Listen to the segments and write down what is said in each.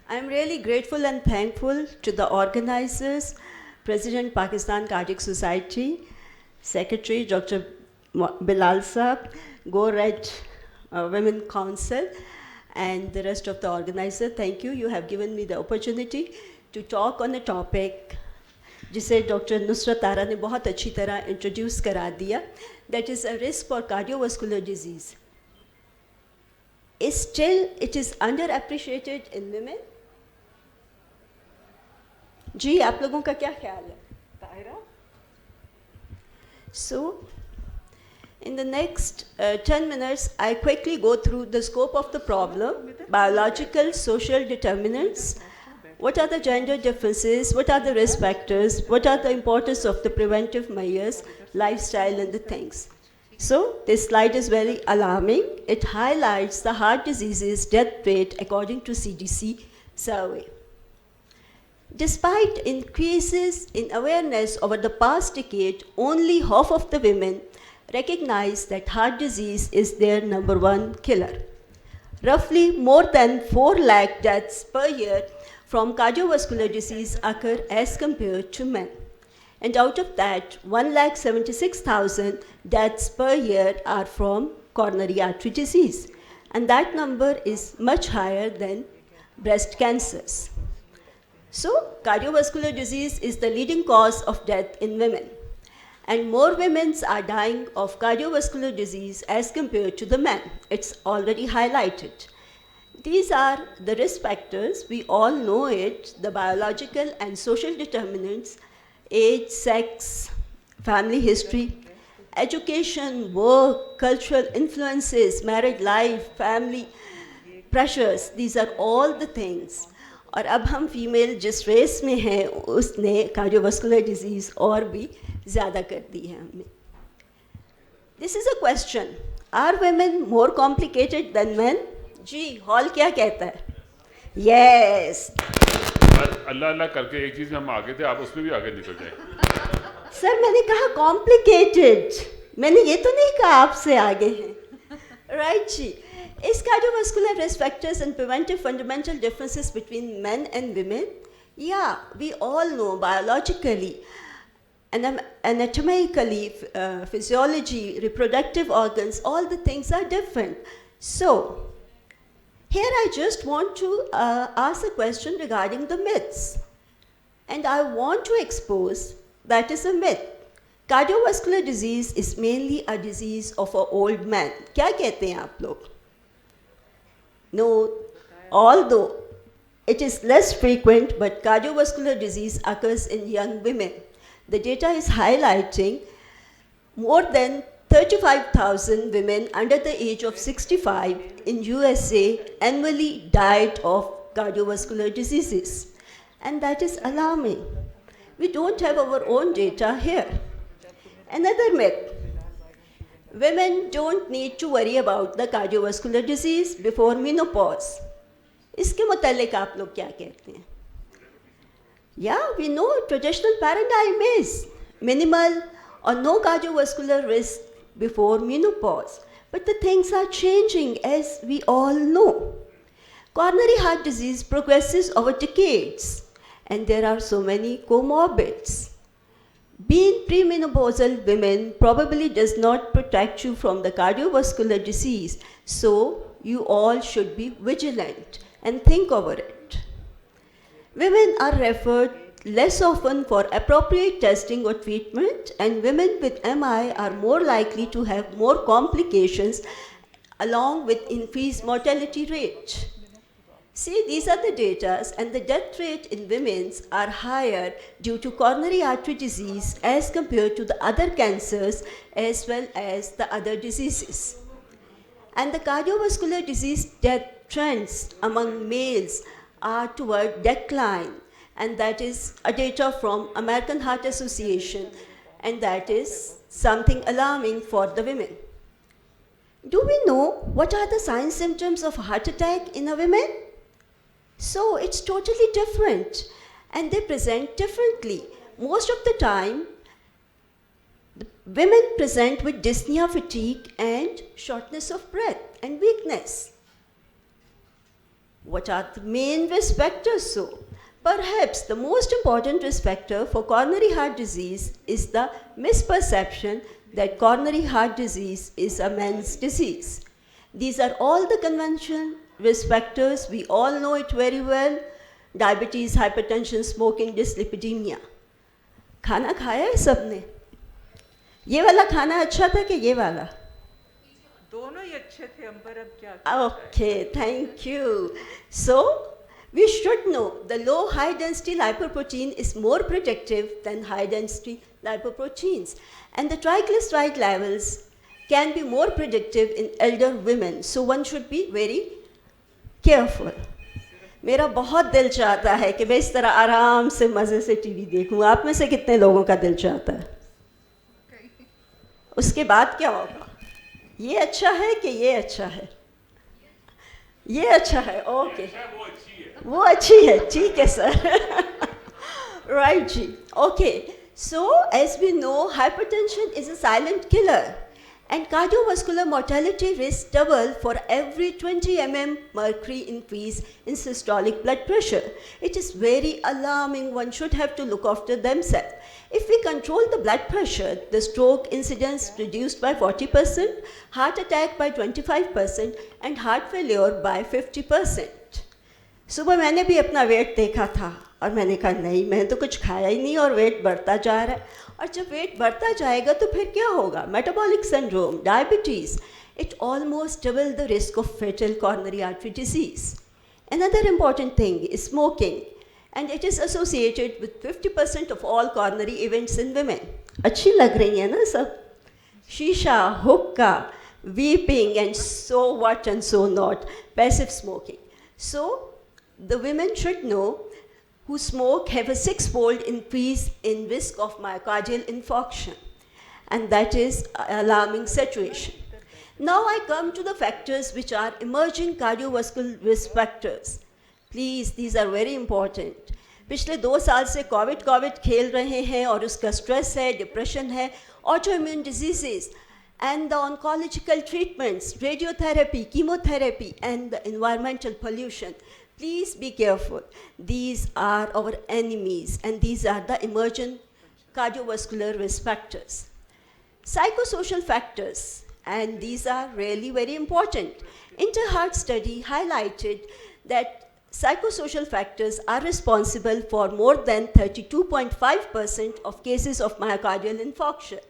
I'm really grateful and thankful to the organizers, President Pakistan Cardiac Society, Secretary Dr. Bilal Saab, Go Red Women Council, and the rest of the organizers. Thank you. You have given me the opportunity to talk on a topic जिसे doctor Nusrat तारा ने बहुत अच्छी तरह introduce करा दिया, that is a risk for cardiovascular disease. Still, it is underappreciated in women. जी आप लोगों का क्या ख्याल है? Tahira? So, in the next 10 minutes, I quickly go through the scope of the problem, biological, social determinants. What are the gender differences? What are the risk factors? What are the importance of the preventive measures, lifestyle, and the things? So, this slide is very alarming. It highlights the heart diseases death rate according to CDC survey. Despite increases in awareness over the past decade, only half of the women recognize that heart disease is their #1 killer. Roughly more than 4 lakh deaths per year from cardiovascular disease occur as compared to men. And out of that, 1,76,000 deaths per year are from coronary artery disease. And that number is much higher than breast cancers. So, cardiovascular disease is the leading cause of death in women. And more women are dying of cardiovascular disease as compared to the men. It's already highlighted. These are the risk factors. We all know it, the biological and social determinants: age, sex, family history, education, work, cultural influences, married life, family pressures. These are all the things. और अब हम female जिस race में हैं उसने cardiovascular disease और भी ज़्यादा कर दी है हमें. This is a question. Are women more complicated than men? Ji hall क्या कहता है? Yes. अल्लाह अल्लाह करके एक चीज़ में हम आगे थे, आप उसमें भी आगे निकल जाए. सर मैंने कहा complicated. मैंने ये तो नहीं कहा आपसे आगे हैं. Right ji. Is cardiovascular risk factors and preventive fundamental differences between men and women? Yeah, we all know biologically, anatomically, physiology, reproductive organs, all the things are different. So, here I just want to ask a question regarding the myths. And I want to expose that is a myth. Cardiovascular disease is mainly a disease of an old man. क्या कहते हैं आप लोग? No, although it is less frequent, but cardiovascular disease occurs in young women. The data is highlighting more than 35,000 women under the age of 65 in USA annually died of cardiovascular diseases. And that is alarming. We don't have our own data here. Another myth. Women don't need to worry about the cardiovascular disease before menopause. इसके मुतालिक आप लोग क्या कहते हैं? Yeah, we know traditional paradigm is minimal or no cardiovascular risk before menopause. But the things are changing, as we all know. Coronary heart disease progresses over decades, and there are so many comorbids. Being premenopausal women probably does not protect you from the cardiovascular disease, so you all should be vigilant and think over it. Women are referred less often for appropriate testing or treatment, and women with MI are more likely to have more complications along with increased mortality rate. See, these are the data, and the death rate in women are higher due to coronary artery disease as compared to the other cancers as well as the other diseases. And the cardiovascular disease death trends among males are toward decline, and that is a data from American Heart Association, and that is something alarming for the women. Do we know what are the signs symptoms of heart attack in a woman? So it's totally different, and they present differently. Most of the time, the women present with dyspnea, fatigue, and shortness of breath and weakness. What are the main risk factors? So, perhaps the most important risk factor for coronary heart disease is the misperception that coronary heart disease is a man's disease. These are all the conventional risk factors. We all know it very well. Diabetes, hypertension, smoking, dyslipidemia. खाना खाया है सबने? ये वाला खाना अच्छा था कि ये वाला? दोनों ही अच्छे थे अंबर, अब क्या? Okay, thank you. So, we should know the low high density lipoprotein is more protective than high density lipoproteins, and the triglyceride levels can be more predictive in elder women. So one should be very careful. मेरा बहुत दिल चाहता है कि मैं इस तरह आराम से मज़े से टीवी देखूं. आप में से कितने लोगों का दिल चाहता है? उसके बाद क्या होगा? ये अच्छा है कि ये अच्छा है? ये अच्छा है, ओके. वो अच्छी है, ठीक है sir. Right ji, okay. So as we know, hypertension is a silent killer, and cardiovascular mortality risk double for every 20 mm mercury increase in systolic blood pressure. It is very alarming. One should have to look after themselves. If we control the blood pressure, the stroke incidence reduced by 40%, heart attack by 25%, and heart failure by 50%. सुबह मैंने भी अपना wait देखा था और मैंने कहा नहीं, मैंने तो कुछ खाया ही नहीं और वेट बढ़ता जा रहा है. और जब वेट बढ़ता जाएगा तो फिर क्या होगा? Metabolic syndrome, diabetes. It almost double the risk of fatal coronary artery disease. Another important thing is smoking, and it is associated with 50% of all coronary events in women. अच्छी लग रही है ना सब? शीशा, हुक्का, vaping, and so what and so not, passive smoking. So the women should know who smoke have a 6-fold increase in risk of myocardial infarction, and that is an alarming situation. Now I come to the factors which are emerging cardiovascular risk factors. Please, these are very important. पिछले 2 साल से Covid खेल रहे हैं और उसका stress है, depression है, autoimmune diseases, and the oncological treatments, radiotherapy, chemotherapy, and the environmental pollution. Please be careful. These are our enemies, and these are the emergent cardiovascular risk factors. Psychosocial factors, and these are really very important. Interheart study highlighted that psychosocial factors are responsible for more than 32.5% of cases of myocardial infarction.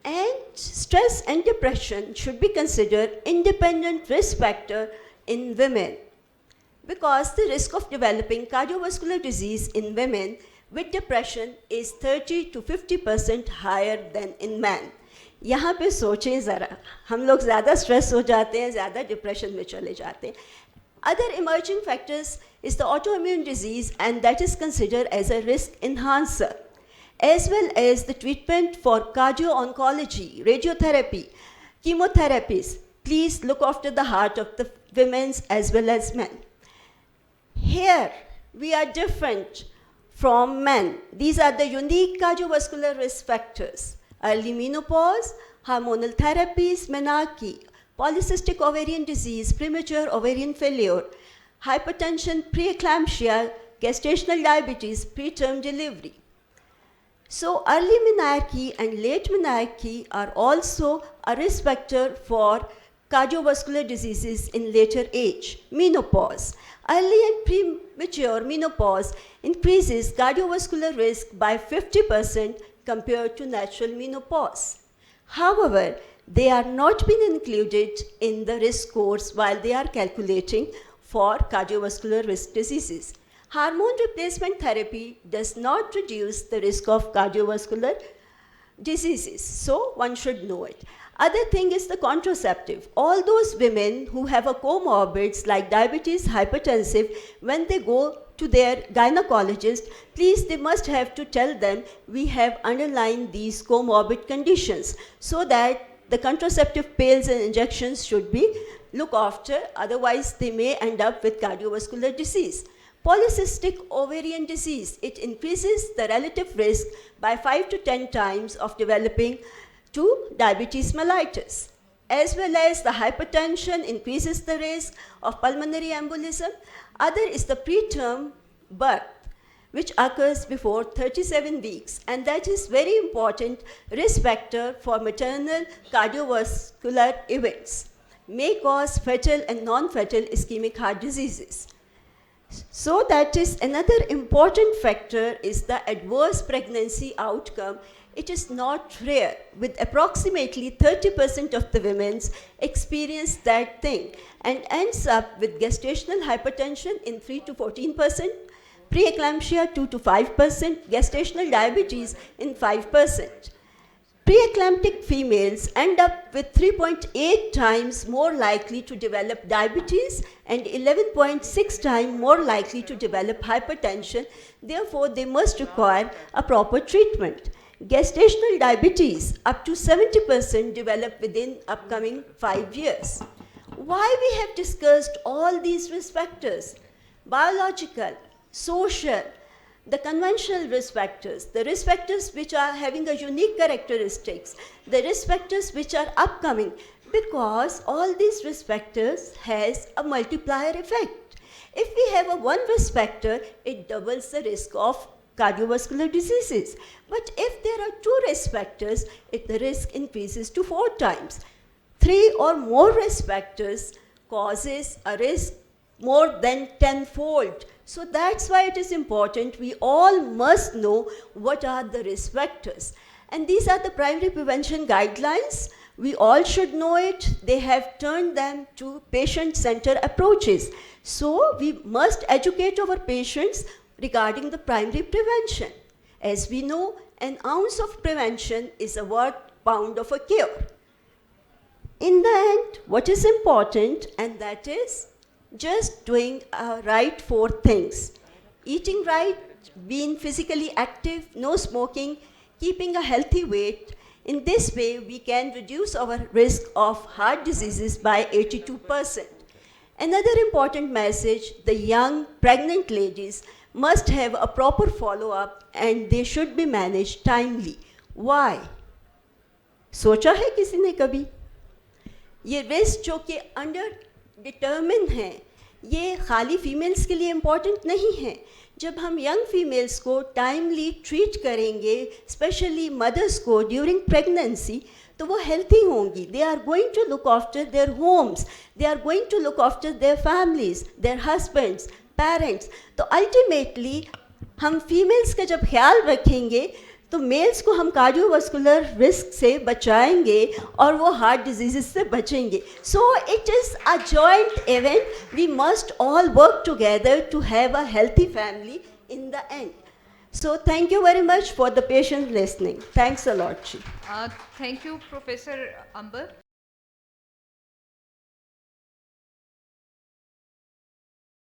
And stress and depression should be considered independent risk factor in women, because the risk of developing cardiovascular disease in women with depression is 30 to 50% higher than in men. यहाँ पे सोचें ज़रा, हम लोग ज़्यादा stress हो जाते हैं, ज़्यादा डिप्रेशन में चले जाते हैं. Other emerging factors is the autoimmune disease, and that is considered as a risk enhancer, as well as the treatment for cardio-oncology, radiotherapy, chemotherapies. Please look after the heart of the women as well as men. Here, we are different from men. These are the unique cardiovascular risk factors: early menopause, hormonal therapies, menarche, polycystic ovarian disease, premature ovarian failure, hypertension, preeclampsia, gestational diabetes, preterm delivery. So early menarche and late menarche are also a risk factor for cardiovascular diseases in later age. Menopause. Early and premature menopause increases cardiovascular risk by 50% compared to natural menopause. However, they are not been included in the risk scores while they are calculating for cardiovascular risk diseases. Hormone replacement therapy does not reduce the risk of cardiovascular diseases, so one should know it. Other thing is the contraceptive. All those women who have a comorbids like diabetes, hypertensive, when they go to their gynecologist, please, they must have to tell them we have underlying these comorbid conditions, so that the contraceptive pills and injections should be looked after, otherwise they may end up with cardiovascular disease. Polycystic ovarian disease, it increases the relative risk by 5 to 10 times of developing to diabetes mellitus. as well as the hypertension increases the risk of pulmonary embolism. Other is the preterm birth, which occurs before 37 weeks, and that is very important risk factor for maternal cardiovascular events, may cause fetal and non-fetal ischemic heart diseases. So that is another important factor is the adverse pregnancy outcome. It is not rare, with approximately 30% of the women experience that thing and ends up with gestational hypertension in 3 to 14%, preeclampsia 2 to 5%, gestational diabetes in 5%. Preeclamptic females end up with 3.8 times more likely to develop diabetes and 11.6 times more likely to develop hypertension. Therefore, they must require a proper treatment. Gestational diabetes, up to 70% develop within upcoming 5 years. Why we have discussed all these risk factors? Biological, social, the conventional risk factors, the risk factors which are having a unique characteristics, the risk factors which are upcoming, because all these risk factors has a multiplier effect. If we have a one risk factor, it doubles the risk of cardiovascular diseases. But if there are two risk factors, the risk increases to 4 times. 3 or more risk factors causes a risk more than 10-fold. So that's why it is important we all must know what are the risk factors. And these are the primary prevention guidelines. We all should know it. They have turned them to patient-centered approaches. So we must educate our patients regarding the primary prevention. As we know, an ounce of prevention is worth a pound of a cure. In the end, what is important, and that is just doing right 4 things. Eating right, being physically active, no smoking, keeping a healthy weight. In this way, we can reduce our risk of heart diseases by 82%. Another important message, the young pregnant ladies must have a proper follow-up and they should be managed timely. Why? सोचा है किसी ने कभी? ये risk जो कि under determine है, ये खाली फीमेल्स के लिए इम्पॉर्टेंट नहीं है. जब हम यंग फीमेल्स को टाइमली ट्रीट करेंगे, स्पेशली मदर्स को ड्यूरिंग प्रेगनेंसी, तो वो हेल्थी होंगी. They are going to look after their homes, they are going to look after their families, their husbands, parents. तो अल्टीमेटली हम फीमेल्स का जब ख्याल रखेंगे तो मेल्स को हम कार्डियोवास्कुलर रिस्क से बचाएंगे और वो हार्ट डिजीज़ से बचेंगे. So it is a joint event. We must all work together to have a healthy family in the end. So thank you very much for the patient listening. Thanks a lot. Thank you, Professor Amber.